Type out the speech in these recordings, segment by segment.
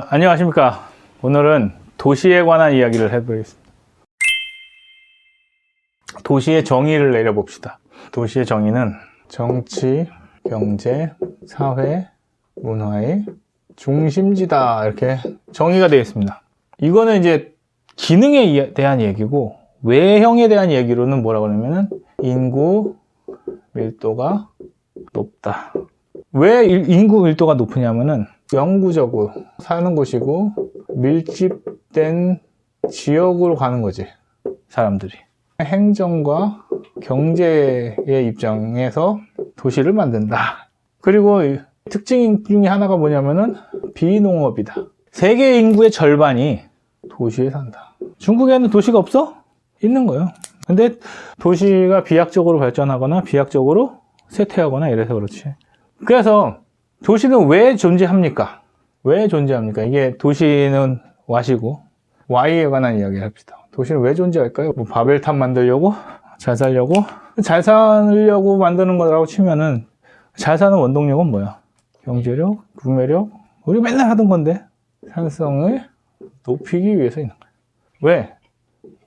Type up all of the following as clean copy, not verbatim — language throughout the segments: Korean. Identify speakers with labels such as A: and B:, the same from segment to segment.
A: 안녕하십니까. 오늘은 도시에 관한 이야기를 해보겠습니다. 도시의 정의를 내려봅시다. 도시의 정의는 정치, 경제, 사회, 문화의 중심지다, 이렇게 정의가 되어 있습니다. 이거는 이제 기능에 대한 얘기고, 외형에 대한 얘기로는 뭐라고 하냐면은 인구 밀도가 높다. 왜 인구 밀도가 높으냐면은 영구적으로 사는 곳이고 밀집된 지역으로 가는 거지, 사람들이. 행정과 경제의 입장에서 도시를 만든다. 그리고 특징 중에 하나가 뭐냐면은 비농업이다. 세계 인구의 절반이 도시에 산다. 중국에는 도시가 없어? 있는 거예요. 근데 도시가 비약적으로 발전하거나 비약적으로 쇠퇴하거나 이래서 그렇지. 그래서 도시는 왜 존재합니까? 왜 존재합니까? 이게 도시는 What이고 Y에 관한 이야기를 합시다. 도시는 왜 존재할까요? 뭐 바벨탑 만들려고? 잘 살려고? 잘 살려고 만드는 거라고 치면은, 잘 사는 원동력은 뭐야? 경제력, 구매력, 우리 맨날 하던 건데, 산성을 높이기 위해서 있는 거야. 왜?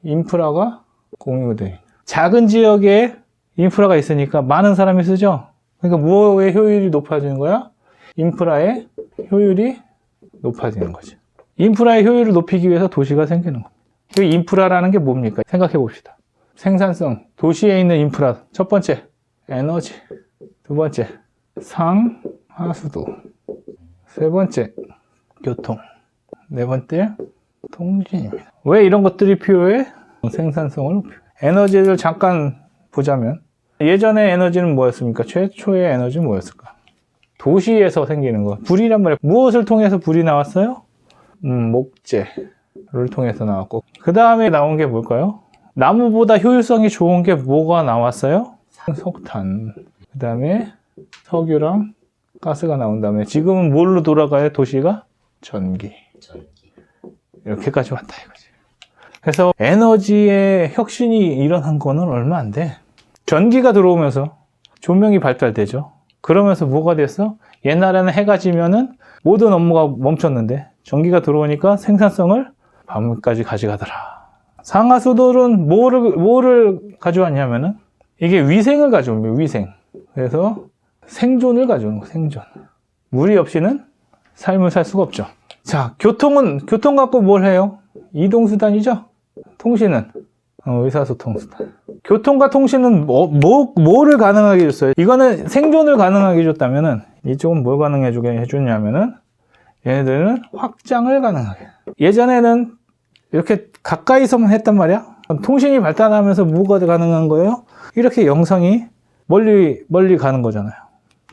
A: 인프라가 공유돼. 작은 지역에 인프라가 있으니까 많은 사람이 쓰죠? 그러니까 뭐의 효율이 높아지는 거야? 인프라의 효율이 높아지는 거지. 인프라의 효율을 높이기 위해서 도시가 생기는 겁니다. 그 인프라라는 게 뭡니까? 생각해 봅시다. 생산성, 도시에 있는 인프라. 첫 번째, 에너지. 두 번째, 상하수도. 세 번째, 교통. 네 번째, 통신입니다. 왜 이런 것들이 필요해? 생산성을 높여. 에너지를 잠깐 보자면, 예전에 에너지는 뭐였습니까? 최초의 에너지는 뭐였을까? 도시에서 생기는 거. 불이란 말이에요. 무엇을 통해서 불이 나왔어요? 목재를 통해서 나왔고, 그 다음에 나온 게 뭘까요? 나무보다 효율성이 좋은 게 뭐가 나왔어요? 석탄. 그 다음에 석유랑 가스가 나온 다음에 지금은 뭘로 돌아가요? 도시가? 전기. 이렇게까지 왔다 이거지. 그래서 에너지의 혁신이 일어난 거는 얼마 안 돼. 전기가 들어오면서 조명이 발달되죠. 그러면서 뭐가 됐어? 옛날에는 해가 지면은 모든 업무가 멈췄는데 전기가 들어오니까 생산성을 밤까지 가져가더라. 상하수도는 뭐를 가져왔냐면은, 이게 위생을 가져온 거예요. 위생. 그래서 생존을 가져오는 거예요. 생존. 물이 없이는 삶을 살 수가 없죠. 자, 교통 갖고 뭘 해요? 이동수단이죠. 통신은 의사소통수단. 교통과 통신은 뭐를 가능하게 해줬어요? 이거는 생존을 가능하게 해줬다면은, 이쪽은 뭘 가능하게 해줬냐면은, 얘네들은 확장을 가능하게. 예전에는 이렇게 가까이서만 했단 말이야. 통신이 발달하면서 뭐가 가능한 거예요? 이렇게 영상이 멀리 가는 거잖아요.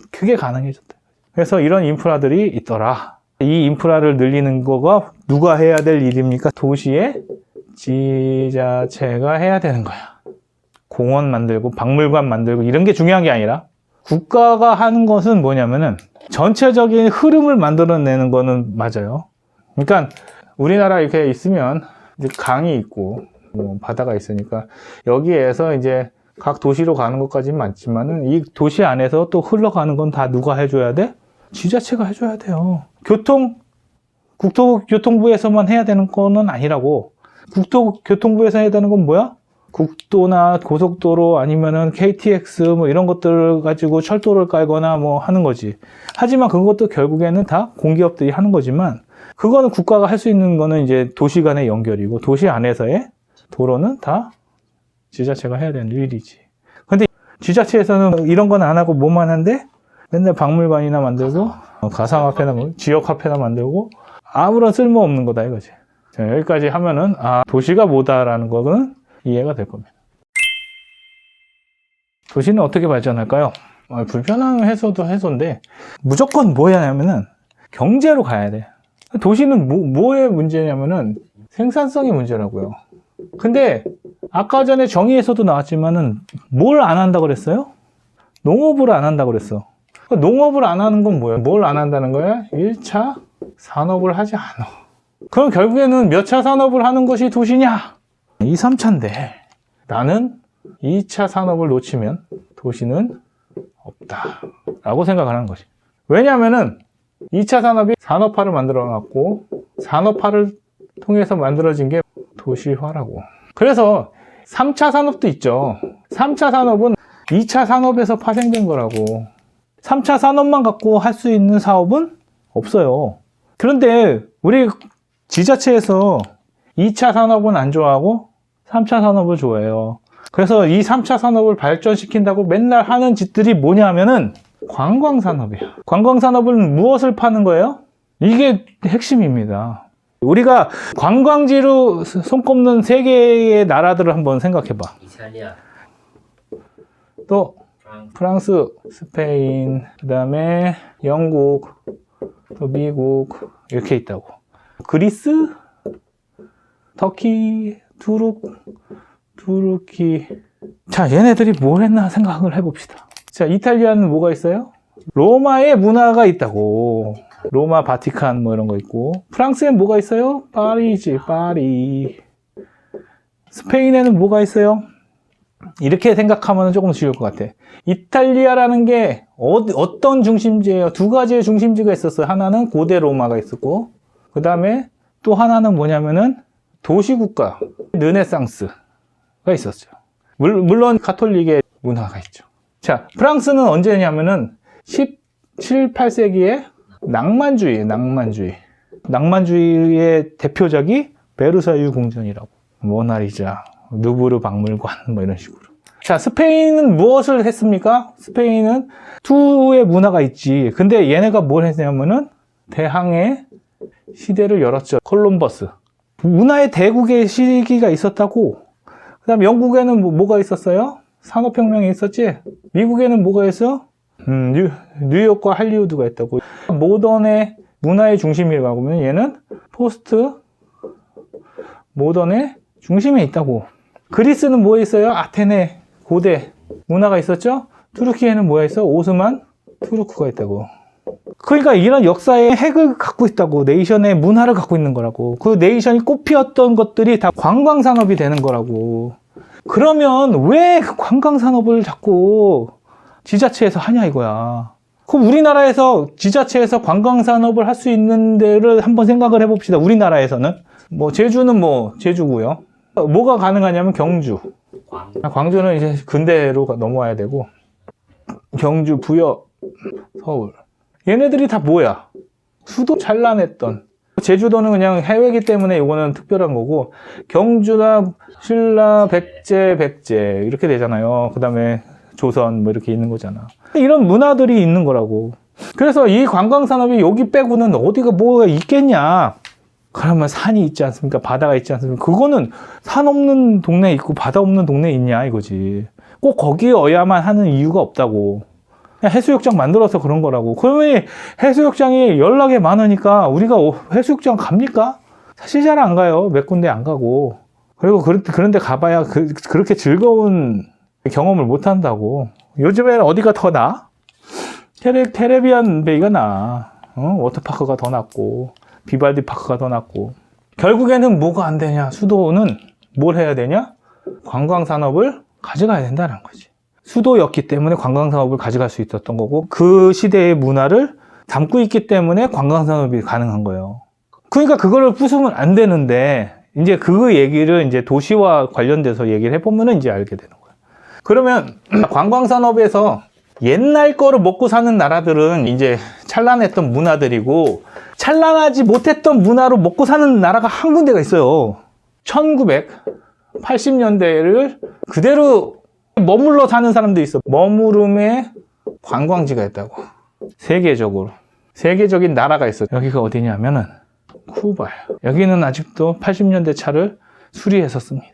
A: 그게 가능해졌다. 그래서 이런 인프라들이 있더라. 이 인프라를 늘리는 거가 누가 해야 될 일입니까? 도시의 지자체가 해야 되는 거야. 공원 만들고 박물관 만들고 이런 게 중요한 게 아니라, 국가가 하는 것은 뭐냐면은 전체적인 흐름을 만들어내는 거는 맞아요. 그러니까 우리나라 이렇게 있으면 이제 강이 있고 뭐 바다가 있으니까 여기에서 이제 각 도시로 가는 것까지는 맞지만은, 이 도시 안에서 또 흘러가는 건 다 누가 해줘야 돼? 지자체가 해줘야 돼요. 국토교통부에서만 해야 되는 거는 아니라고. 국토교통부에서 해야 되는 건 뭐야? 국도나 고속도로 아니면은 KTX 뭐 이런 것들 가지고 철도를 깔거나 뭐 하는 거지. 하지만 그것도 결국에는 다 공기업들이 하는 거지만, 그거는 국가가 할 수 있는 거는 이제 도시 간의 연결이고, 도시 안에서의 도로는 다 지자체가 해야 되는 일이지. 근데 지자체에서는 이런 건 안 하고 뭐만 한데, 맨날 박물관이나 만들고 가상화폐나 지역화폐나 만들고, 아무런 쓸모없는 거다 이거지. 자, 여기까지 하면은 도시가 뭐다라는 거는 이해가 될 겁니다. 도시는 어떻게 발전할까요? 불편한 해소도 해소인데, 무조건 뭐야 하면은 경제로 가야 돼. 도시는 뭐의 문제냐면은 생산성이 문제라고요. 근데 아까 전에 정의에서도 나왔지만은 뭘 안 한다고 그랬어요? 농업을 안 한다고 그랬어. 농업을 안 하는 건 뭐야? 뭘 안 한다는 거야? 1차 산업을 하지 않아. 그럼 결국에는 몇 차 산업을 하는 것이 도시냐? 2, 3차인데 나는 2차 산업을 놓치면 도시는 없다 라고 생각을 하는 거지. 왜냐하면은 2차 산업이 산업화를 만들어 놨고, 산업화를 통해서 만들어진 게 도시화라고. 그래서 3차 산업도 있죠. 3차 산업은 2차 산업에서 파생된 거라고. 3차 산업만 갖고 할 수 있는 사업은 없어요. 그런데 우리 지자체에서 2차 산업은 안 좋아하고 3차 산업을 좋아해요. 그래서 이 3차 산업을 발전시킨다고 맨날 하는 짓들이 뭐냐면은 관광산업이에요. 관광산업은 무엇을 파는 거예요? 이게 핵심입니다. 우리가 관광지로 손꼽는 세 개의 나라들을 한번 생각해봐.
B: 이탈리아,
A: 또 프랑스, 스페인, 그 다음에 영국, 또 미국 이렇게 있다고. 그리스, 터키, 투르키. 자, 얘네들이 뭘 했나 생각을 해봅시다. 자, 이탈리아는 뭐가 있어요? 로마의 문화가 있다고. 로마, 바티칸 뭐 이런 거 있고. 프랑스엔 뭐가 있어요? 파리지, 파리. 스페인에는 뭐가 있어요? 이렇게 생각하면 조금 쉬울 것 같아. 이탈리아라는 게 어떤 중심지예요? 두 가지의 중심지가 있었어요. 하나는 고대 로마가 있었고, 그 다음에 또 하나는 뭐냐면은 도시국가, 르네상스가 있었죠. 물론 가톨릭의 문화가 있죠. 자, 프랑스는 언제냐면은 17, 8세기에 낭만주의의 대표작이 베르사유 궁전이라고. 모나리자, 루브르 박물관 뭐 이런 식으로. 자, 스페인은 무엇을 했습니까? 스페인은 투의 문화가 있지. 근데 얘네가 뭘 했냐면은 대항해 시대를 열었죠. 콜럼버스. 문화의 대국의 시기가 있었다고. 그 다음 영국에는 뭐가 있었어요? 산업혁명이 있었지. 미국에는 뭐가 있어? 뉴욕과 할리우드가 있다고. 모던의 문화의 중심이라고 하면 얘는 포스트 모던의 중심에 있다고. 그리스는 뭐 있어요? 아테네 고대 문화가 있었죠. 투르키에는 뭐가 있어? 오스만 투르크가 있다고. 그러니까 이런 역사의 핵을 갖고 있다고. 네이션의 문화를 갖고 있는 거라고. 그 네이션이 꽃피웠던 것들이 다 관광산업이 되는 거라고. 그러면 왜 그 관광산업을 자꾸 지자체에서 하냐 이거야. 그럼 우리나라에서 지자체에서 관광산업을 할 수 있는 데를 한번 생각을 해봅시다. 우리나라에서는 뭐 제주는 뭐 제주고요. 뭐가 가능하냐면 경주. 광주는 이제 근대로 넘어와야 되고, 경주, 부여, 서울. 얘네들이 다 뭐야? 수도 찬란했던. 제주도는 그냥 해외이기 때문에 이거는 특별한 거고, 경주나 신라, 백제 이렇게 되잖아요. 그 다음에 조선 뭐 이렇게 있는 거잖아. 이런 문화들이 있는 거라고. 그래서 이 관광산업이 여기 빼고는 어디가 뭐가 있겠냐? 그러면 산이 있지 않습니까? 바다가 있지 않습니까? 그거는 산 없는 동네 있고 바다 없는 동네 있냐 이거지. 꼭 거기여야만 하는 이유가 없다고. 그냥 해수욕장 만들어서 그런 거라고. 그러면 해수욕장이 연락이 많으니까 우리가 해수욕장 갑니까? 사실 잘 안 가요. 몇 군데 안 가고. 그리고 그런데 가봐야 그렇게 즐거운 경험을 못 한다고. 요즘에는 어디가 더 나아? 캐리비안 베이가 나아. 워터파크가 더 낫고, 비발디 파크가 더 낫고. 결국에는 뭐가 안 되냐? 수도는 뭘 해야 되냐? 관광산업을 가져가야 된다는 거지. 수도였기 때문에 관광산업을 가져갈 수 있었던 거고, 그 시대의 문화를 담고 있기 때문에 관광산업이 가능한 거예요. 그러니까 그거를 부수면 안 되는데, 이제 그 얘기를 이제 도시와 관련돼서 얘기를 해보면 이제 알게 되는 거예요. 그러면 관광산업에서 옛날 거를 먹고 사는 나라들은 이제 찬란했던 문화들이고, 찬란하지 못했던 문화로 먹고 사는 나라가 한 군데가 있어요. 1980년대를 그대로 머물러 사는 사람도 있어. 머무름의 관광지가 있다고. 세계적인 나라가 있어. 여기가 어디냐면은 쿠바예요. 여기는 아직도 80년대 차를 수리해서 씁니다.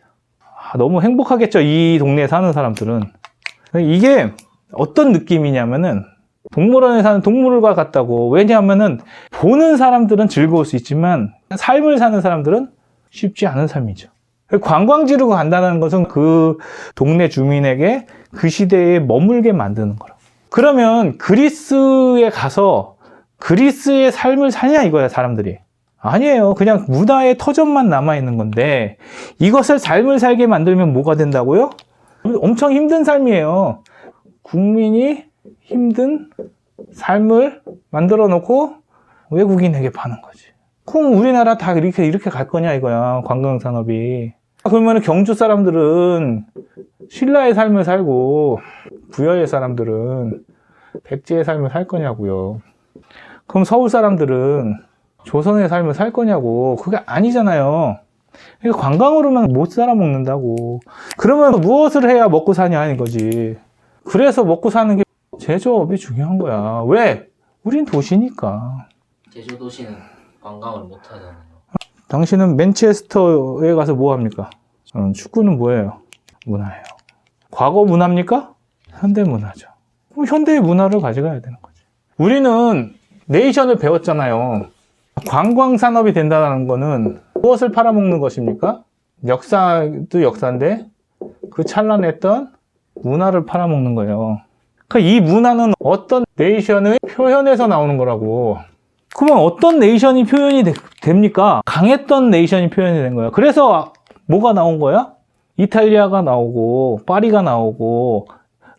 A: 너무 행복하겠죠, 이 동네에 사는 사람들은. 이게 어떤 느낌이냐면은 동물원에 사는 동물과 같다고. 왜냐하면은 보는 사람들은 즐거울 수 있지만 삶을 사는 사람들은 쉽지 않은 삶이죠. 관광지로 간다는 것은 그 동네 주민에게 그 시대에 머물게 만드는 거라고. 그러면 그리스에 가서 그리스의 삶을 사냐 이거야, 사람들이. 아니에요. 그냥 문화의 터전만 남아있는 건데, 이것을 삶을 살게 만들면 뭐가 된다고요? 엄청 힘든 삶이에요. 국민이 힘든 삶을 만들어 놓고 외국인에게 파는 거지. 그럼 우리나라 다 이렇게 갈 거냐 이거야, 관광산업이. 그러면 경주 사람들은 신라의 삶을 살고 부여의 사람들은 백제의 삶을 살 거냐고요. 그럼 서울 사람들은 조선의 삶을 살 거냐고. 그게 아니잖아요. 그러니까 관광으로만 못 살아먹는다고. 그러면 무엇을 해야 먹고 사냐 이거지. 그래서 먹고 사는 게 제조업이 중요한 거야. 왜? 우린 도시니까.
B: 제주도시는 관광을 못 하잖아요.
A: 당신은 맨체스터에 가서 뭐 합니까? 축구는 뭐예요? 문화예요. 과거 문화입니까? 현대 문화죠. 그럼 현대의 문화를 가져가야 되는 거지. 우리는 네이션을 배웠잖아요. 관광산업이 된다는 거는 무엇을 팔아먹는 것입니까? 역사도 역사인데 그 찬란했던 문화를 팔아먹는 거예요. 그러니까 이 문화는 어떤 네이션의 표현에서 나오는 거라고. 그러면 어떤 네이션이 표현이 됩니까? 강했던 네이션이 표현이 된 거야. 그래서 뭐가 나온 거야? 이탈리아가 나오고 파리가 나오고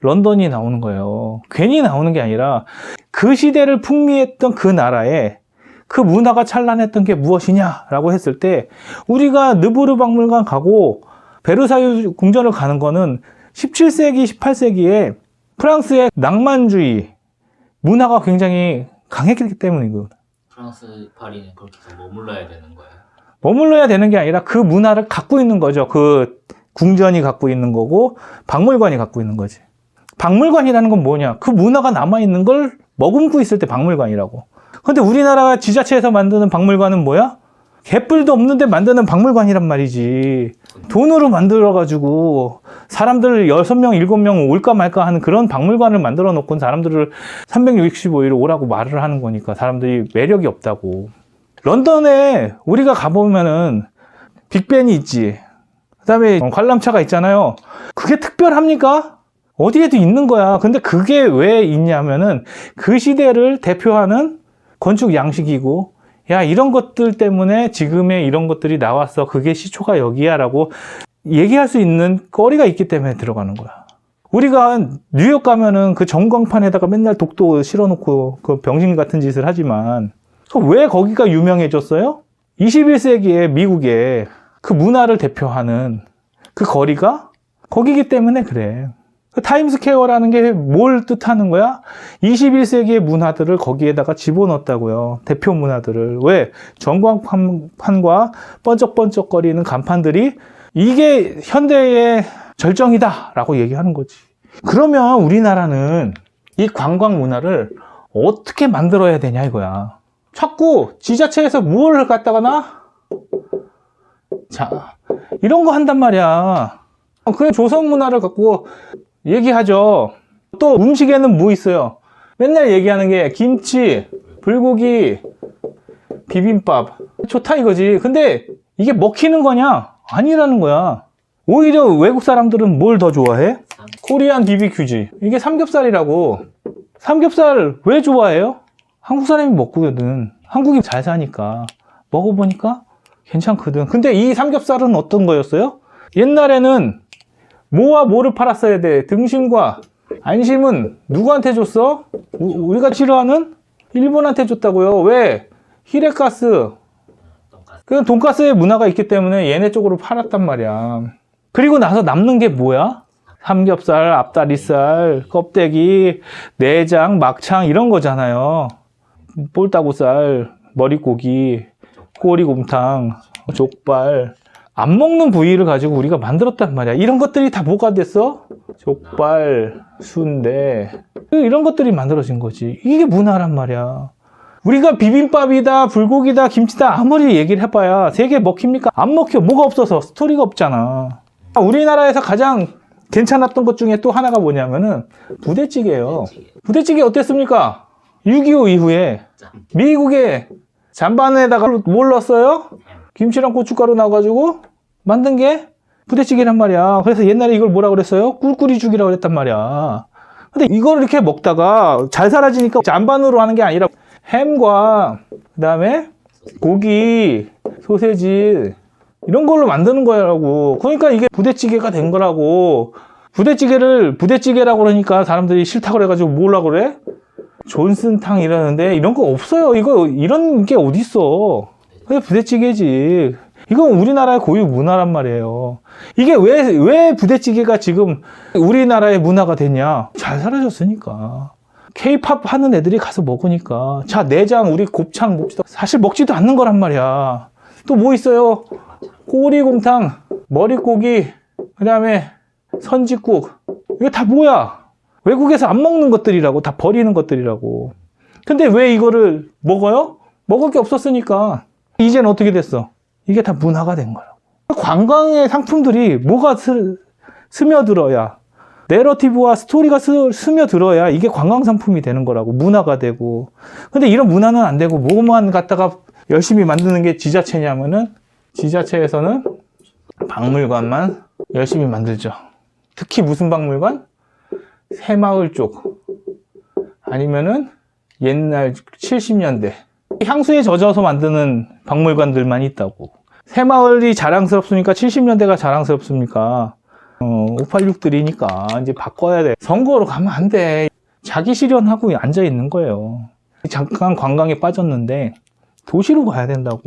A: 런던이 나오는 거예요. 괜히 나오는 게 아니라 그 시대를 풍미했던 그 나라에 그 문화가 찬란했던 게 무엇이냐라고 했을 때 우리가 느부르 박물관 가고 베르사유 궁전을 가는 거는 17세기, 18세기에 프랑스의 낭만주의 문화가 굉장히 강했기 때문이거든.
B: 프랑스 파리는 그렇게 해서 머물러야 되는 거예요?
A: 머물러야 되는 게 아니라 그 문화를 갖고 있는 거죠. 그 궁전이 갖고 있는 거고 박물관이 갖고 있는 거지. 박물관이라는 건 뭐냐? 그 문화가 남아있는 걸 머금고 있을 때 박물관이라고. 근데 우리나라가 지자체에서 만드는 박물관은 뭐야? 개뿔도 없는데 만드는 박물관이란 말이지. 돈으로 만들어가지고 사람들 6명, 7명 올까 말까 하는 그런 박물관을 만들어 놓고 사람들을 365일 오라고 말을 하는 거니까 사람들이 매력이 없다고. 런던에 우리가 가보면은 빅벤이 있지. 그 다음에 관람차가 있잖아요. 그게 특별합니까? 어디에도 있는 거야. 근데 그게 왜 있냐면은 그 시대를 대표하는 건축 양식이고, 야, 이런 것들 때문에 지금의 이런 것들이 나왔어. 그게 시초가 여기야 라고 얘기할 수 있는 거리가 있기 때문에 들어가는 거야. 우리가 뉴욕 가면은 그 전광판에다가 맨날 독도 실어놓고 그 병신 같은 짓을 하지만 왜 거기가 유명해졌어요? 21세기에 미국의 그 문화를 대표하는 그 거리가 거기기 때문에 그래. 타임스퀘어라는 게 뭘 뜻하는 거야? 21세기의 문화들을 거기에다가 집어넣었다고요. 대표 문화들을. 왜? 전광판과 번쩍번쩍거리는 간판들이 이게 현대의 절정이다 라고 얘기하는 거지. 그러면 우리나라는 이 관광 문화를 어떻게 만들어야 되냐 이거야. 자꾸 지자체에서 뭘 갖다가 나? 자, 이런 거 한단 말이야. 그래, 조선 문화를 갖고 얘기하죠. 또 음식에는 뭐 있어요? 맨날 얘기하는 게 김치, 불고기, 비빔밥. 좋다 이거지. 근데 이게 먹히는 거냐? 아니라는 거야. 오히려 외국 사람들은 뭘 더 좋아해? 코리안 BBQ지. 이게 삼겹살이라고. 삼겹살 왜 좋아해요? 한국 사람이 먹거든. 한국이 잘 사니까. 먹어보니까 괜찮거든. 근데 이 삼겹살은 어떤 거였어요? 옛날에는 뭐와 뭐를 팔았어야 돼? 등심과 안심은 누구한테 줬어? 우리가 싫어하는 일본한테 줬다고요. 왜? 히레가스. 그 돈가스의 문화가 있기 때문에 얘네 쪽으로 팔았단 말이야. 그리고 나서 남는 게 뭐야? 삼겹살, 앞다리살, 껍데기, 내장, 막창 이런 거잖아요. 볼따구살, 머리고기, 꼬리곰탕, 족발. 안 먹는 부위를 가지고 우리가 만들었단 말이야. 이런 것들이 다 뭐가 됐어? 족발, 순대 이런 것들이 만들어진 거지. 이게 문화란 말이야. 우리가 비빔밥이다, 불고기다, 김치다 아무리 얘기를 해봐야 세계 먹힙니까? 안 먹혀. 뭐가 없어서. 스토리가 없잖아. 우리나라에서 가장 괜찮았던 것 중에 또 하나가 뭐냐면은 부대찌개예요. 부대찌개 어땠습니까? 6.25 이후에 미국의 잔반에다가 뭘 넣었어요? 김치랑 고춧가루 넣어가지고 만든 게 부대찌개란 말이야. 그래서 옛날에 이걸 뭐라 그랬어요? 꿀꿀이죽이라고 그랬단 말이야. 근데 이걸 이렇게 먹다가 잘 사라지니까 잔반으로 하는 게 아니라 햄과 그 다음에 고기, 소세지 이런 걸로 만드는 거라고. 그러니까 이게 부대찌개가 된 거라고. 부대찌개를 부대찌개라고 그러니까 사람들이 싫다고 그래가지고 뭐라고 그래? 존슨탕 이러는데 이런 거 없어요. 이거 이런 게 어딨어. 그냥 부대찌개지. 이건 우리나라의 고유 문화란 말이에요. 이게 왜 부대찌개가 지금 우리나라의 문화가 됐냐? 잘 사라졌으니까. K-팝 하는 애들이 가서 먹으니까. 자, 내장, 우리 곱창 봅시다. 사실 먹지도 않는 거란 말이야. 또 뭐 있어요? 꼬리곰탕, 머릿고기, 그 다음에 선짓국. 이게 다 뭐야? 외국에서 안 먹는 것들이라고, 다 버리는 것들이라고. 근데 왜 이거를 먹어요? 먹을 게 없었으니까. 이제는 어떻게 됐어? 이게 다 문화가 된 거라고. 관광의 상품들이 뭐가 스며들어야, 내러티브와 스토리가 스며들어야 이게 관광 상품이 되는 거라고. 문화가 되고. 근데 이런 문화는 안 되고 뭐만 갖다가 열심히 만드는 게 지자체냐면은, 지자체에서는 박물관만 열심히 만들죠. 특히 무슨 박물관? 새마을 쪽. 아니면은 옛날 70년대. 향수에 젖어서 만드는 박물관들만 있다고. 새마을이 자랑스럽습니까? 70년대가 자랑스럽습니까? 586들이니까 이제 바꿔야 돼. 선거로 가면 안 돼. 자기 실현하고 앉아 있는 거예요. 잠깐 관광에 빠졌는데 도시로 가야 된다고.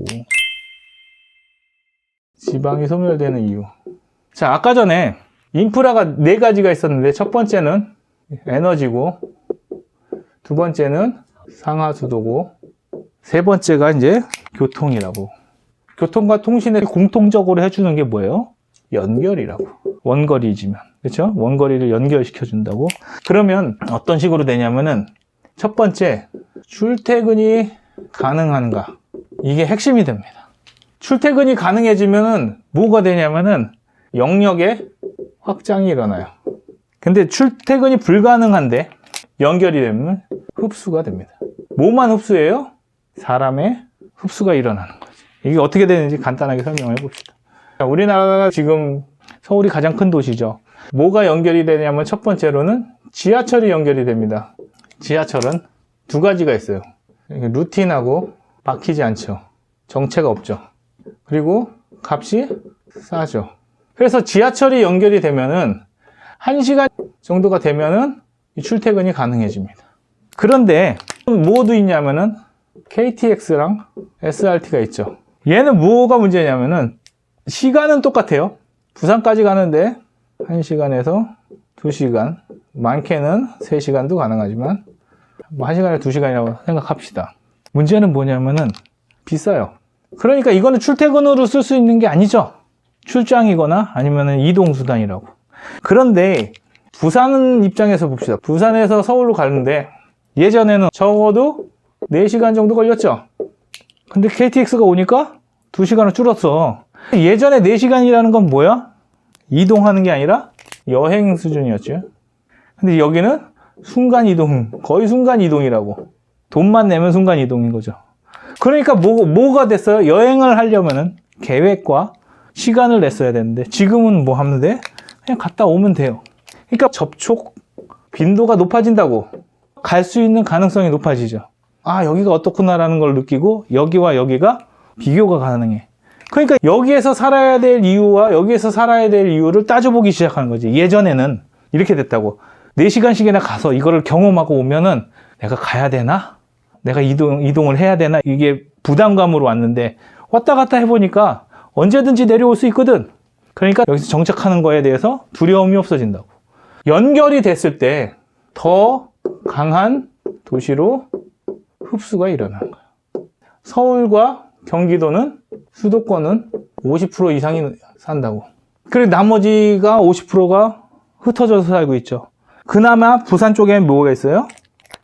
A: 지방이 소멸되는 이유. 자, 아까 전에 인프라가 4가지가 있었는데 첫 번째는 에너지고, 두 번째는 상하수도고, 세 번째가 이제 교통이라고. 교통과 통신을 공통적으로 해주는 게 뭐예요? 연결이라고. 원거리지만. 그렇죠? 원거리를 연결시켜 준다고. 그러면 어떤 식으로 되냐면은 첫 번째, 출퇴근이 가능한가? 이게 핵심이 됩니다. 출퇴근이 가능해지면은 뭐가 되냐면은 영역의 확장이 일어나요. 근데 출퇴근이 불가능한데 연결이 되면 흡수가 됩니다. 뭐만 흡수해요? 사람의 흡수가 일어나는 거지. 이게 어떻게 되는지 간단하게 설명해 봅시다. 자, 우리나라가 지금 서울이 가장 큰 도시죠. 뭐가 연결이 되냐면 첫 번째로는 지하철이 연결이 됩니다. 지하철은 2가지가 있어요. 루틴하고 막히지 않죠. 정체가 없죠. 그리고 값이 싸죠. 그래서 지하철이 연결이 되면은 1시간 정도가 되면은 출퇴근이 가능해집니다. 그런데 뭐도 있냐면은 KTX랑 SRT가 있죠. 얘는 뭐가 문제냐면은 시간은 똑같아요. 부산까지 가는데 1시간에서 2시간, 많게는 3시간도 가능하지만 뭐 1시간에 2시간이라고 생각합시다. 문제는 뭐냐면은 비싸요. 그러니까 이거는 출퇴근으로 쓸 수 있는 게 아니죠. 출장이거나 아니면 이동수단이라고. 그런데 부산 입장에서 봅시다. 부산에서 서울로 가는데 예전에는 적어도 4시간 정도 걸렸죠. 근데 KTX가 오니까 2시간을 줄었어. 예전에 4시간이라는 건 뭐야? 이동하는 게 아니라 여행 수준이었죠. 근데 여기는 순간이동, 거의 순간이동이라고. 돈만 내면 순간이동인 거죠. 그러니까 뭐가 됐어요? 여행을 하려면은 계획과 시간을 냈어야 되는데 지금은 뭐 하면 돼? 그냥 갔다 오면 돼요. 그러니까 접촉 빈도가 높아진다고. 갈 수 있는 가능성이 높아지죠. 아, 여기가 어떻구나라는 걸 느끼고 여기와 여기가 비교가 가능해. 그러니까 여기에서 살아야 될 이유와 여기에서 살아야 될 이유를 따져보기 시작하는 거지. 예전에는 이렇게 됐다고. 4시간씩이나 가서 이거를 경험하고 오면은 내가 가야 되나? 내가 이동을 해야 되나? 이게 부담감으로 왔는데 왔다 갔다 해보니까 언제든지 내려올 수 있거든. 그러니까 여기서 정착하는 거에 대해서 두려움이 없어진다고. 연결이 됐을 때 더 강한 도시로 흡수가 일어나는 거야. 서울과 경기도는 수도권은 50% 이상이 산다고. 그리고 나머지가 50%가 흩어져서 살고 있죠. 그나마 부산 쪽에 뭐가 있어요?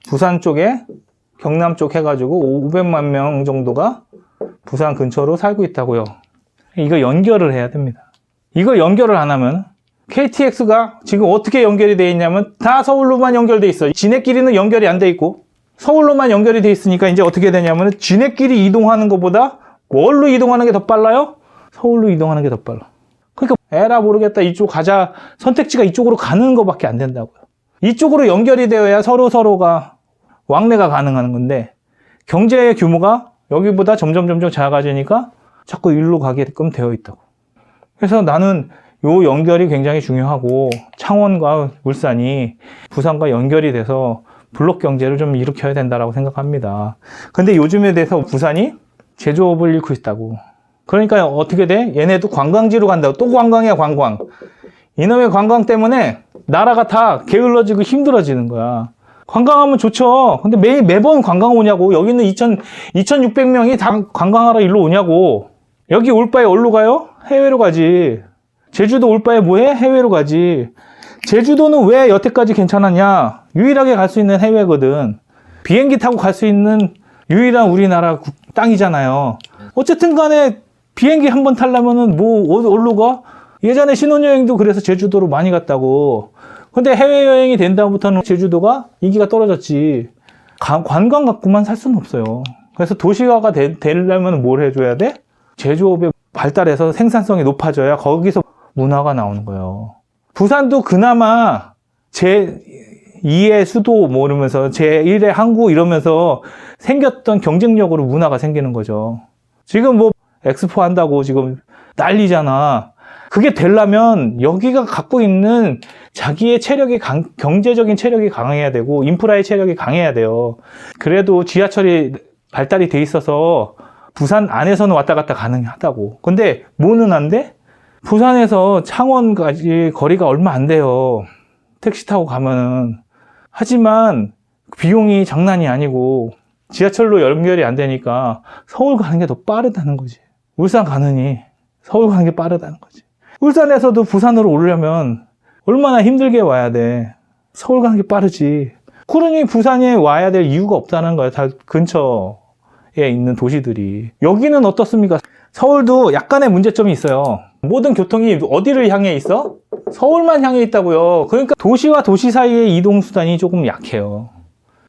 A: 부산 쪽에 경남 쪽 해가지고 500만 명 정도가 부산 근처로 살고 있다고요. 이거 연결을 해야 됩니다. 이거 연결을 안 하면 KTX가 지금 어떻게 연결이 되어 있냐면 다 서울로만 연결돼 있어. 지네끼리는 연결이 안 돼 있고 서울로만 연결이 돼 있으니까 이제 어떻게 되냐면 지네끼리 이동하는 것보다 뭘로 이동하는 게 더 빨라요? 서울로 이동하는 게 더 빨라. 그러니까 에라 모르겠다, 이쪽 가자, 선택지가 이쪽으로 가는 것밖에 안 된다고요. 이쪽으로 연결이 되어야 서로가 왕래가 가능한 건데 경제의 규모가 여기보다 점점 작아지니까 자꾸 일로 가게끔 되어 있다고. 그래서 나는 요 연결이 굉장히 중요하고 창원과 울산이 부산과 연결이 돼서 블록 경제를 좀 일으켜야 된다라고 생각합니다. 근데 요즘에 대해서 부산이 제조업을 잃고 있다고. 그러니까 어떻게 돼? 얘네도 관광지로 간다고. 또 관광이야, 관광. 이놈의 관광 때문에 나라가 다 게을러지고 힘들어지는 거야. 관광하면 좋죠. 근데 매번 관광 오냐고. 여기는 2,600명이 다 관광하러 일로 오냐고. 여기 올 바에 어디로 가요? 해외로 가지. 제주도 올 바에 뭐해? 해외로 가지. 제주도는 왜 여태까지 괜찮았냐? 유일하게 갈 수 있는 해외거든. 비행기 타고 갈 수 있는 유일한 우리나라 땅이잖아요. 어쨌든 간에 비행기 한 번 타려면은 어디로 가? 예전에 신혼여행도 그래서 제주도로 많이 갔다고. 근데 해외여행이 된 다음부터는 제주도가 인기가 떨어졌지. 관광 갖고만 살 수는 없어요. 그래서 도시화가 되려면 뭘 해줘야 돼? 제조업의 발달해서 생산성이 높아져야 거기서 문화가 나오는 거예요. 부산도 그나마 제2의 수도 뭐 이러면서 제1의 항구 이러면서 생겼던 경쟁력으로 문화가 생기는 거죠. 지금 뭐 엑스포 한다고 지금 난리잖아. 그게 되려면 여기가 갖고 있는 자기의 체력이 경제적인 체력이 강해야 되고 인프라의 체력이 강해야 돼요. 그래도 지하철이 발달이 돼 있어서 부산 안에서는 왔다 갔다 가능하다고. 근데 뭐는 안 돼? 부산에서 창원까지 거리가 얼마 안 돼요. 택시 타고 가면은. 하지만 비용이 장난이 아니고 지하철로 연결이 안 되니까 서울 가는 게 더 빠르다는 거지. 울산 가느니 서울 가는 게 빠르다는 거지. 울산에서도 부산으로 오려면 얼마나 힘들게 와야 돼. 서울 가는 게 빠르지. 그러니 부산에 와야 될 이유가 없다는 거야. 다 근처에 있는 도시들이. 여기는 어떻습니까? 서울도 약간의 문제점이 있어요. 모든 교통이 어디를 향해 있어? 서울만 향해 있다고요. 그러니까 도시와 도시 사이의 이동수단이 조금 약해요.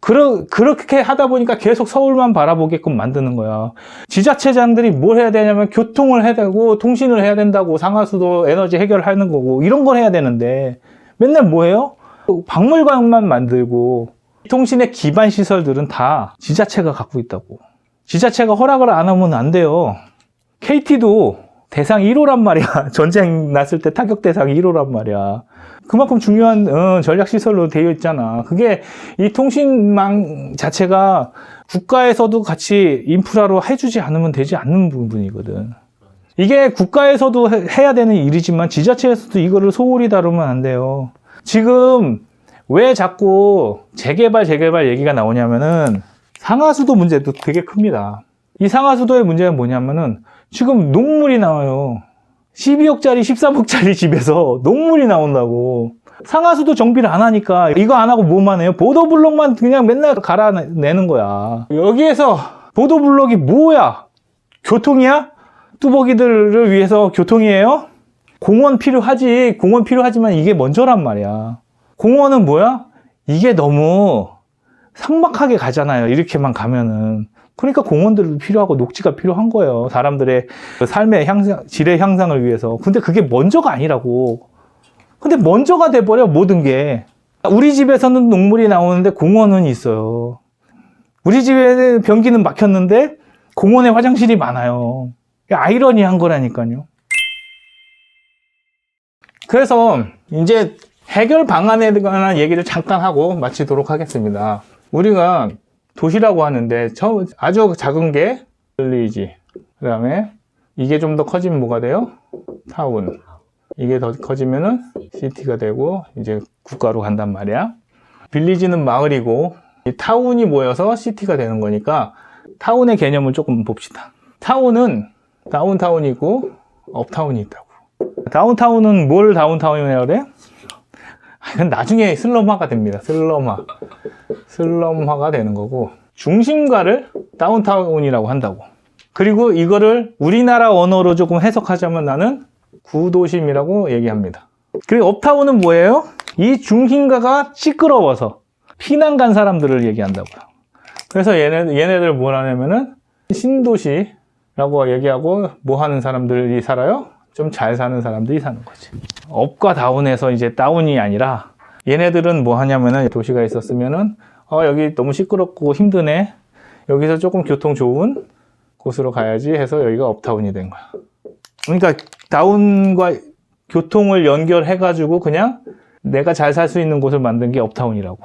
A: 그렇게 하다 보니까 계속 서울만 바라보게끔 만드는 거야. 지자체장들이 뭘 해야 되냐면 교통을 해야 되고 통신을 해야 된다고 상하수도 에너지 해결하는 거고 이런 걸 해야 되는데 맨날 뭐 해요? 박물관만 만들고 통신의 기반 시설들은 다 지자체가 갖고 있다고. 지자체가 허락을 안 하면 안 돼요. KT도 대상 1호란 말이야. 전쟁 났을 때 타격 대상 1호란 말이야. 그만큼 중요한 전략시설로 되어 있잖아. 그게 이 통신망 자체가 국가에서도 같이 인프라로 해주지 않으면 되지 않는 부분이거든. 이게 국가에서도 해야 되는 일이지만 지자체에서도 이거를 소홀히 다루면 안 돼요. 지금 왜 자꾸 재개발 얘기가 나오냐면은 상하수도 문제도 되게 큽니다. 이 상하수도의 문제가 뭐냐면은 지금 녹물이 나와요. 12억짜리, 13억짜리 집에서 녹물이 나온다고. 상하수도 정비를 안 하니까 이거 안 하고 뭐만 해요? 보도블록만 그냥 맨날 갈아내는 거야. 여기에서 보도블록이 뭐야? 교통이야? 뚜벅이들을 위해서 교통이에요? 공원 필요하지. 공원 필요하지만 이게 먼저란 말이야. 공원은 뭐야? 이게 너무 삭막하게 가잖아요. 이렇게만 가면은. 그러니까 공원들도 필요하고 녹지가 필요한 거예요. 사람들의 삶의 질의 향상을 위해서. 근데 그게 먼저가 아니라고. 근데 먼저가 돼버려, 모든 게. 우리 집에서는 녹물이 나오는데 공원은 있어요. 우리 집에 변기는 막혔는데 공원에 화장실이 많아요. 아이러니한 거라니까요. 그래서 이제 해결 방안에 관한 얘기를 잠깐 하고 마치도록 하겠습니다. 우리가 도시라고 하는데 아주 작은 게 빌리지, 그 다음에 이게 좀 더 커지면 뭐가 돼요? 타운. 이게 더 커지면은 시티가 되고 이제 국가로 간단 말이야. 빌리지는 마을이고 이 타운이 모여서 시티가 되는 거니까 타운의 개념을 조금 봅시다. 타운은 다운타운이 있고 업타운이 있다고. 다운타운은 뭘 다운타운이라고 그래? 이건 나중에 슬럼화가 됩니다. 슬럼화가 되는 거고, 중심가를 다운타운이라고 한다고. 그리고 이거를 우리나라 언어로 조금 해석하자면 나는 구도심이라고 얘기합니다. 그리고 업타운은 뭐예요? 이 중심가가 시끄러워서 피난 간 사람들을 얘기한다고요. 그래서 얘네들 뭐라 하냐면은 신도시라고 얘기하고, 뭐 하는 사람들이 살아요? 좀 잘 사는 사람들이 사는 거지. 업과 다운에서 이제 다운이 아니라 얘네들은 뭐 하냐면은 도시가 있었으면은 여기 너무 시끄럽고 힘드네. 여기서 조금 교통 좋은 곳으로 가야지 해서 여기가 업타운이 된 거야. 그러니까 다운과 교통을 연결해 가지고 그냥 내가 잘 살 수 있는 곳을 만든 게 업타운이라고.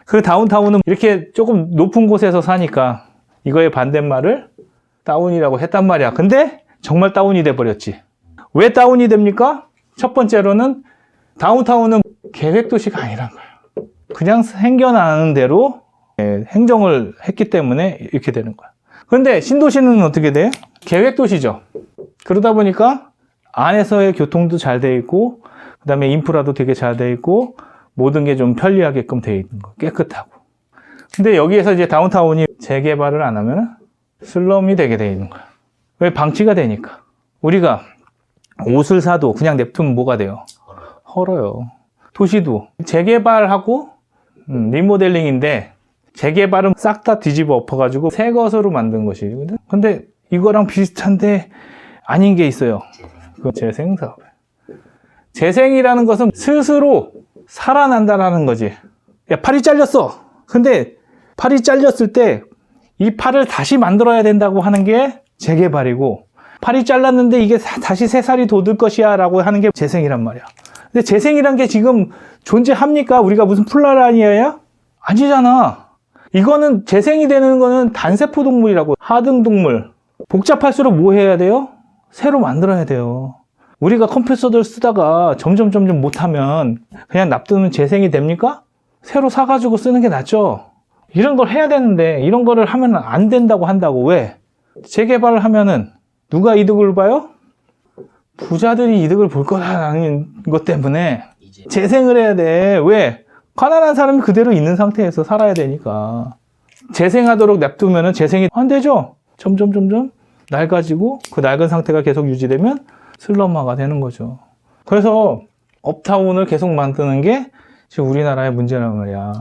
A: 그 다운타운은 이렇게 조금 높은 곳에서 사니까 이거의 반대말을 다운이라고 했단 말이야. 근데 정말 다운이 돼버렸지. 왜 다운이 됩니까? 첫 번째로는 다운타운은 계획도시가 아니란 거예요. 그냥 생겨나는 대로 행정을 했기 때문에 이렇게 되는 거야. 그런데 신도시는 어떻게 돼? 계획도시죠. 그러다 보니까 안에서의 교통도 잘 돼 있고, 그 다음에 인프라도 되게 잘 돼 있고, 모든 게 좀 편리하게끔 돼 있는 거, 깨끗하고. 근데 여기에서 이제 다운타운이 재개발을 안 하면 슬럼이 되게 돼 있는 거야. 왜? 방치가 되니까. 우리가 옷을 사도 그냥 냅두면 뭐가 돼요? 헐어요. 도시도 재개발하고 리모델링인데, 재개발은 싹 다 뒤집어 엎어가지고 새 것으로 만든 것이거든. 근데 이거랑 비슷한데 아닌 게 있어요. 그 재생사업. 재생이라는 것은 스스로 살아난다라는 거지. 야, 팔이 잘렸어. 근데 팔이 잘렸을 때 이 팔을 다시 만들어야 된다고 하는 게 재개발이고, 팔이 잘랐는데 이게 다시 새 살이 돋을 것이야 라고 하는 게 재생이란 말이야. 근데 재생이란 게 지금 존재합니까? 우리가 무슨 플라라니아야? 아니잖아. 이거는 재생이 되는 거는 단세포 동물이라고. 하등 동물. 복잡할수록 뭐 해야 돼요? 새로 만들어야 돼요. 우리가 컴퓨터들 쓰다가 점점 못하면 그냥 놔두면 재생이 됩니까? 새로 사가지고 쓰는 게 낫죠. 이런 걸 해야 되는데 이런 거를 하면 안 된다고 한다고. 왜? 재개발을 하면은 누가 이득을 봐요? 부자들이 이득을 볼 거라는 것 때문에 재생을 해야 돼. 왜? 가난한 사람이 그대로 있는 상태에서 살아야 되니까. 재생하도록 냅두면은 재생이 안 되죠. 점점 낡아지고 그 낡은 상태가 계속 유지되면 슬럼화가 되는 거죠. 그래서 업타운을 계속 만드는 게 지금 우리나라의 문제란 말이야.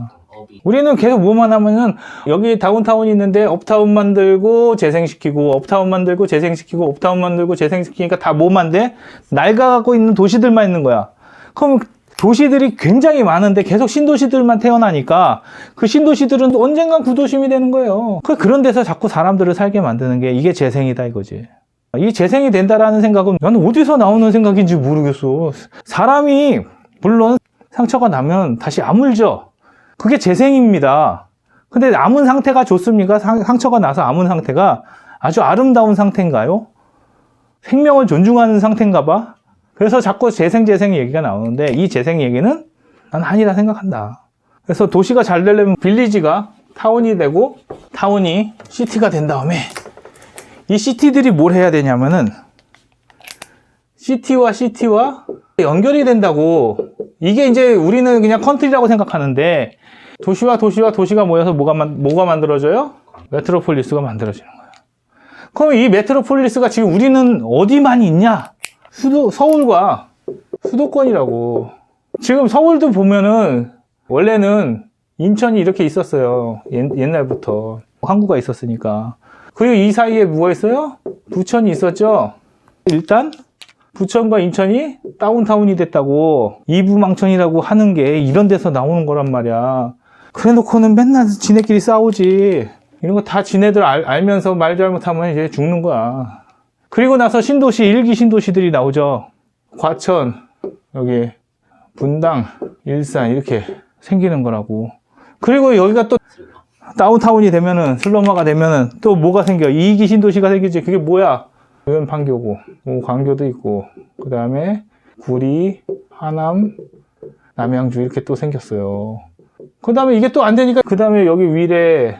A: 우리는 계속 뭐만 하면은 여기 다운타운이 있는데 업타운 만들고 재생시키고, 업타운 만들고 재생시키고, 업타운 만들고 재생시키니까 다 뭐만 돼? 낡아가고 있는 도시들만 있는 거야. 그럼 도시들이 굉장히 많은데 계속 신도시들만 태어나니까 그 신도시들은 언젠간 구도심이 되는 거예요. 그런 데서 자꾸 사람들을 살게 만드는 게 이게 재생이다 이거지. 이 재생이 된다라는 생각은 나는 어디서 나오는 생각인지 모르겠어. 사람이 물론 상처가 나면 다시 아물죠. 그게 재생입니다. 근데 아문 상태가 좋습니까? 상처가 나서 아문 상태가 아주 아름다운 상태인가요? 생명을 존중하는 상태인가 봐. 그래서 자꾸 재생 얘기가 나오는데 이 재생 얘기는 난 아니라 생각한다. 그래서 도시가 잘 되려면 빌리지가 타운이 되고, 타운이 시티가 된 다음에 이 시티들이 뭘 해야 되냐면은 시티와 연결이 된다고. 이게 이제 우리는 그냥 컨트리라고 생각하는데 도시와 도시가 모여서 뭐가 만들어져요? 메트로폴리스가 만들어지는 거예요. 그럼 이 메트로폴리스가 지금 우리는 어디만 있냐? 서울과 수도권이라고. 지금 서울도 보면은 원래는 인천이 이렇게 있었어요. 옛날부터 항구가 있었으니까. 그리고 이 사이에 뭐가 있어요? 부천이 있었죠. 일단 부천과 인천이 다운타운이 됐다고 이부망천이라고 하는 게 이런 데서 나오는 거란 말이야. 그래 놓고는 맨날 지네끼리 싸우지. 이런 거 다 지네들 알면서 말 잘못하면 이제 죽는 거야. 그리고 나서 신도시, 1기 신도시들이 나오죠. 과천, 여기 분당, 일산 이렇게 생기는 거라고. 그리고 여기가 또 다운타운이 되면은, 슬럼화가 되면은 또 뭐가 생겨? 2기 신도시가 생기지. 그게 뭐야? 이건 판교고, 광교도 있고, 그 다음에 구리, 하남, 남양주 이렇게 또 생겼어요. 그 다음에 이게 또 안 되니까 그 다음에 여기 위례,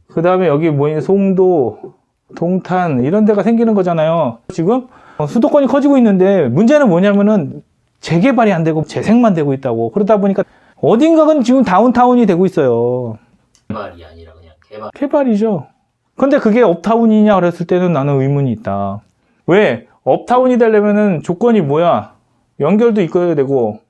A: 그 다음에 여기 송도, 동탄 이런 데가 생기는 거잖아요. 지금 수도권이 커지고 있는데 문제는 뭐냐면은 재개발이 안 되고 재생만 되고 있다고. 그러다 보니까 어딘가는 지금 다운타운이 되고 있어요.
B: 개발이 아니라 그냥 개발.
A: 개발이죠. 근데 그게 업타운이냐 그랬을 때는 나는 의문이 있다. 왜? 업타운이 되려면은 조건이 뭐야? 연결도 있어야 되고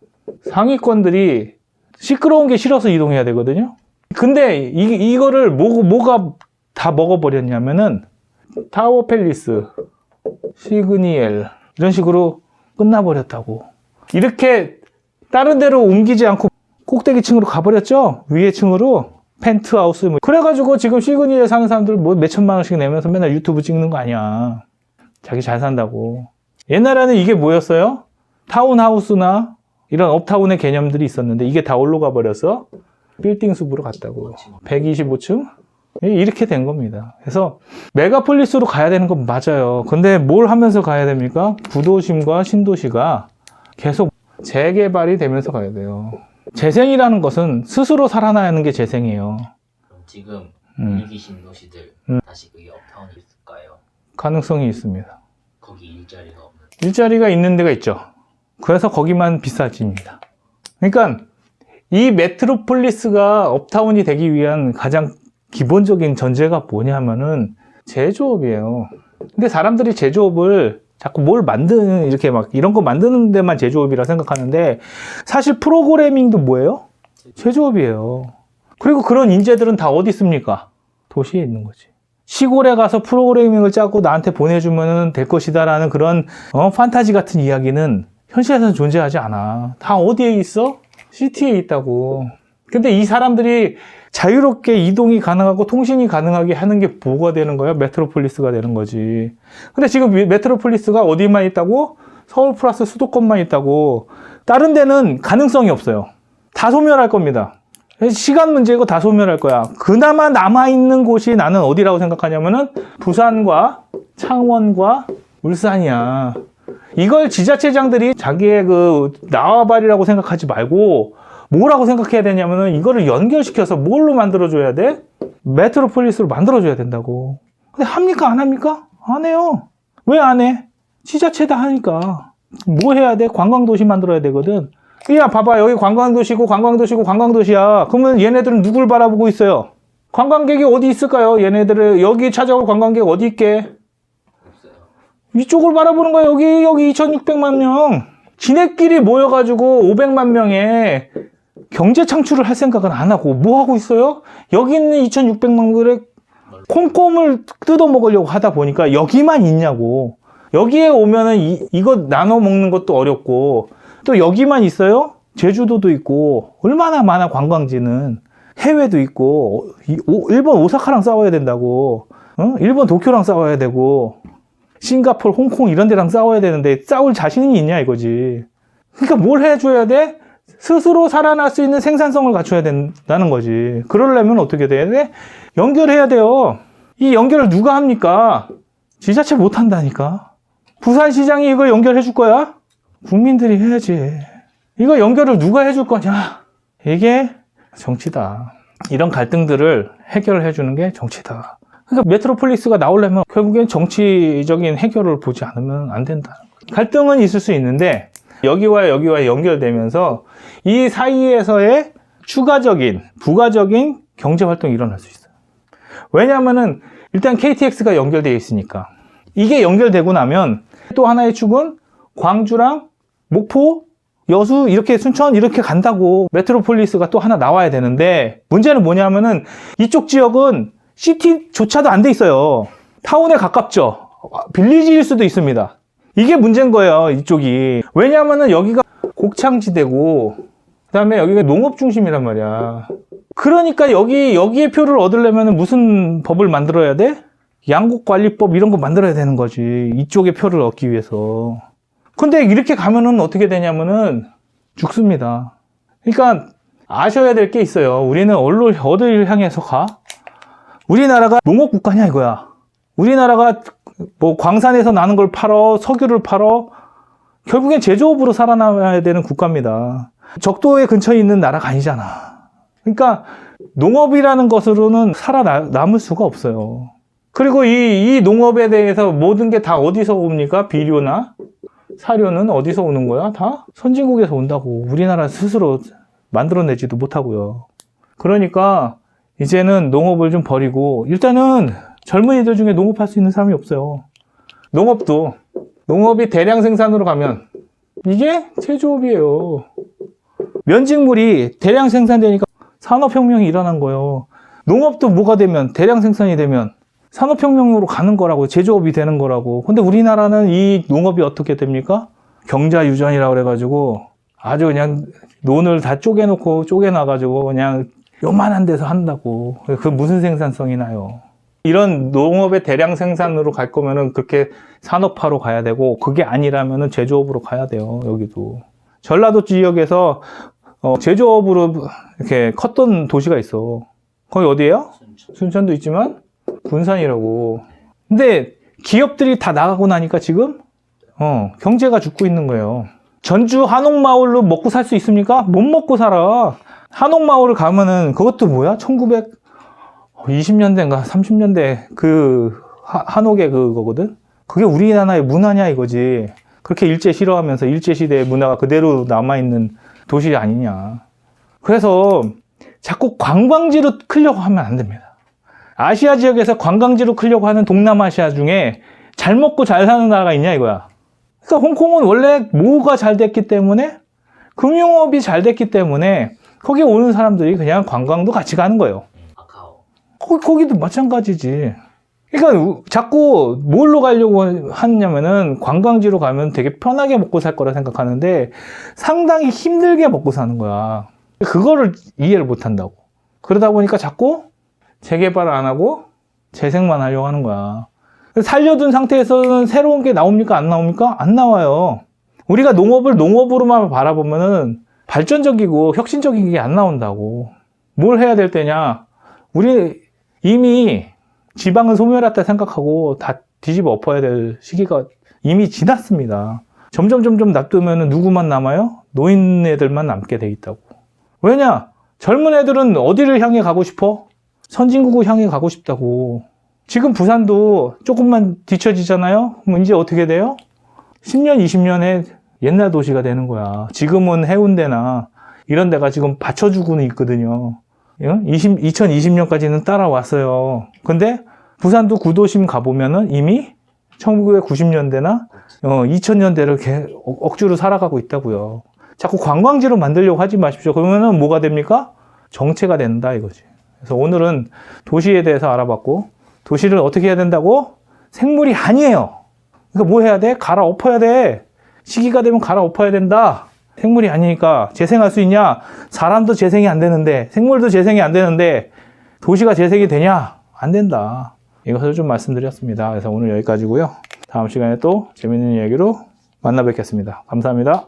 A: 상위권들이 시끄러운 게 싫어서 이동해야 되거든요. 근데 이거를 뭐가 다 먹어버렸냐면은 타워 팰리스, 시그니엘 이런 식으로 끝나버렸다고. 이렇게 다른 데로 옮기지 않고 꼭대기층으로 가버렸죠. 위에 층으로 펜트하우스 그래가지고 지금 시그니엘 사는 사람들 뭐 몇천만 원씩 내면서 맨날 유튜브 찍는 거 아니야. 자기 잘 산다고. 옛날에는 이게 뭐였어요? 타운하우스나 이런 업타운의 개념들이 있었는데 이게 다 올라가 버려서 빌딩 숲으로 갔다고. 125층? 이렇게 된 겁니다. 그래서 메가폴리스로 가야 되는 건 맞아요. 근데 뭘 하면서 가야 됩니까? 구도심과 신도시가 계속 재개발이 되면서 가야 돼요. 재생이라는 것은 스스로 살아나는 게 재생이에요.
B: 그럼 지금 위기 신도시들 다시 그게 업타운이 있을까요?
A: 가능성이 있습니다.
B: 거기 일자리가 없는.
A: 일자리가 있는 데가 있죠. 그래서 거기만 비싸집니다. 그러니까 이 메트로폴리스가 업타운이 되기 위한 가장 기본적인 전제가 뭐냐면은 제조업이에요. 근데 사람들이 제조업을 자꾸 뭘 만드는, 이렇게 막 이런 거 만드는 데만 제조업이라 생각하는데 사실 프로그래밍도 뭐예요? 제조업이에요. 그리고 그런 인재들은 다 어디 있습니까? 도시에 있는 거지. 시골에 가서 프로그래밍을 짜고 나한테 보내주면 될 것이다 라는 그런 판타지 같은 이야기는 현실에서는 존재하지 않아. 다 어디에 있어? 시티에 있다고. 근데 이 사람들이 자유롭게 이동이 가능하고 통신이 가능하게 하는 게 뭐가 되는 거야? 메트로폴리스가 되는 거지. 근데 지금 메트로폴리스가 어디만 있다고? 서울 플러스 수도권만 있다고. 다른 데는 가능성이 없어요. 다 소멸할 겁니다. 시간 문제고 다 소멸할 거야. 그나마 남아있는 곳이 나는 어디라고 생각하냐면은 부산과 창원과 울산이야. 이걸 지자체장들이 자기의 그 나와바리라고 생각하지 말고 뭐라고 생각해야 되냐면은 이거를 연결시켜서 뭘로 만들어줘야 돼? 메트로폴리스로 만들어줘야 된다고. 근데 합니까? 안 합니까? 안 해요. 왜 안 해? 지자체다 하니까. 뭐 해야 돼? 관광도시 만들어야 되거든. 야, 봐봐. 여기 관광도시고 관광도시고 관광도시야. 그러면 얘네들은 누굴 바라보고 있어요? 관광객이 어디 있을까요? 얘네들은 여기 찾아올 관광객 어디 있게?
B: 없어요.
A: 이쪽을 바라보는 거야. 여기 2,600만 명. 지네끼리 모여가지고 500만 명의 경제 창출을 할 생각은 안 하고 뭐 하고 있어요? 여기 있는 2,600만 명의 콩콩을 뜯어 먹으려고 하다 보니까 여기만 있냐고. 여기에 오면은 이거 나눠 먹는 것도 어렵고 또 여기만 있어요? 제주도도 있고 얼마나 많아 관광지는. 해외도 있고 일본 오사카랑 싸워야 된다고. 일본 도쿄랑 싸워야 되고 싱가포르, 홍콩 이런 데랑 싸워야 되는데 싸울 자신이 있냐 이거지. 그러니까 뭘 해줘야 돼? 스스로 살아날 수 있는 생산성을 갖춰야 된다는 거지. 그러려면 어떻게 돼야 돼? 연결해야 돼요. 이 연결을 누가 합니까? 지자체 못 한다니까. 부산시장이 이거 연결해 줄 거야? 국민들이 해야지. 이거 연결을 누가 해줄 거냐? 이게 정치다. 이런 갈등들을 해결해 주는 게 정치다. 그러니까 메트로폴리스가 나오려면 결국엔 정치적인 해결을 보지 않으면 안 된다. 갈등은 있을 수 있는데 여기와 여기와 연결되면서 이 사이에서의 추가적인, 부가적인 경제활동이 일어날 수 있어요. 왜냐하면은 일단 KTX가 연결되어 있으니까. 이게 연결되고 나면 또 하나의 축은 광주랑 목포, 여수, 이렇게 순천 이렇게 간다고 메트로폴리스가 또 하나 나와야 되는데 문제는 뭐냐면은 이쪽 지역은 시티조차도 안 돼 있어요. 타운에 가깝죠. 빌리지일 수도 있습니다. 이게 문제인 거예요, 이쪽이. 왜냐하면은 여기가 곡창지대고 그 다음에 여기가 농업 중심이란 말이야. 그러니까 여기에 표를 얻으려면 무슨 법을 만들어야 돼? 양곡관리법 이런 거 만들어야 되는 거지. 이쪽에 표를 얻기 위해서. 근데 이렇게 가면은 어떻게 되냐면은 죽습니다. 그러니까 아셔야 될 게 있어요. 우리는 어디를 향해서 가? 우리나라가 농업 국가냐 이거야. 우리나라가 뭐 광산에서 나는 걸 팔어, 석유를 팔어, 결국엔 제조업으로 살아남아야 되는 국가입니다. 적도에 근처에 있는 나라가 아니잖아. 그러니까 농업이라는 것으로는 살아남을 수가 없어요. 그리고 이 농업에 대해서 모든 게 다 어디서 옵니까? 비료나 사료는 어디서 오는 거야? 다 선진국에서 온다고. 우리나라 스스로 만들어내지도 못하고요. 그러니까 이제는 농업을 좀 버리고, 일단은 젊은이들 중에 농업할 수 있는 사람이 없어요. 농업이 대량 생산으로 가면 이게 제조업이에요. 면직물이 대량 생산되니까 산업혁명이 일어난 거예요. 농업도 뭐가 되면, 대량 생산이 되면 산업혁명으로 가는 거라고, 제조업이 되는 거라고. 근데 우리나라는 이 농업이 어떻게 됩니까? 경자유전이라고 그래가지고 아주 그냥 논을 다 쪼개놔가지고 그냥 요만한 데서 한다고. 그 무슨 생산성이 나요? 이런 농업의 대량 생산으로 갈 거면은 그렇게 산업화로 가야 되고, 그게 아니라면은 제조업으로 가야 돼요. 여기도 전라도 지역에서 제조업으로 이렇게 컸던 도시가 있어. 거기 어디예요? 순천도 있지만 군산이라고. 근데 기업들이 다 나가고 나니까 지금 경제가 죽고 있는 거예요. 전주 한옥마을로 먹고 살 수 있습니까? 못 먹고 살아. 한옥마을을 가면은 그것도 뭐야? 1920년대인가 30년대 그 한옥의 그거거든. 그게 우리나라의 문화냐 이거지. 그렇게 일제 싫어하면서 일제시대의 문화가 그대로 남아있는 도시 아니냐. 그래서 자꾸 관광지로 크려고 하면 안 됩니다. 아시아 지역에서 관광지로 크려고 하는 동남아시아 중에 잘 먹고 잘 사는 나라가 있냐 이거야. 그러니까 홍콩은 원래 뭐가 잘 됐기 때문에, 금융업이 잘 됐기 때문에 거기 오는 사람들이 그냥 관광도 같이 가는 거예요.
B: 아카오.
A: 거기도 마찬가지지. 그러니까 자꾸 뭘로 가려고 하냐면은 관광지로 가면 되게 편하게 먹고 살 거라 생각하는데 상당히 힘들게 먹고 사는 거야. 그거를 이해를 못 한다고. 그러다 보니까 자꾸 재개발을 안 하고 재생만 하려고 하는 거야. 살려둔 상태에서는 새로운 게 나옵니까? 안 나옵니까? 안 나와요. 우리가 농업을 농업으로만 바라보면은 발전적이고 혁신적인 게 안 나온다고. 뭘 해야 될 때냐? 우리 이미 지방은 소멸했다 생각하고 다 뒤집어 엎어야 될 시기가 이미 지났습니다. 점점 놔두면 누구만 남아요? 노인네들만 남게 돼 있다고. 왜냐? 젊은 애들은 어디를 향해 가고 싶어? 선진국을 향해 가고 싶다고. 지금 부산도 조금만 뒤처지잖아요? 그럼 이제 어떻게 돼요? 10년, 20년에 옛날 도시가 되는 거야. 지금은 해운대나 이런 데가 지금 받쳐주고는 있거든요. 2020년까지는 따라왔어요. 근데 부산도 구도심 가보면은 이미 1990년대나 2000년대를 억지로 살아가고 있다고요. 자꾸 관광지로 만들려고 하지 마십시오. 그러면은 뭐가 됩니까? 정체가 된다 이거지. 그래서 오늘은 도시에 대해서 알아봤고, 도시를 어떻게 해야 된다고? 생물이 아니에요. 그러니까 뭐 해야 돼? 갈아엎어야 돼. 시기가 되면 갈아엎어야 된다. 생물이 아니니까 재생할 수 있냐? 사람도 재생이 안 되는데, 생물도 재생이 안 되는데 도시가 재생이 되냐? 안 된다. 이것을 좀 말씀드렸습니다. 그래서 오늘 여기까지고요. 다음 시간에 또 재밌는 이야기로 만나 뵙겠습니다. 감사합니다.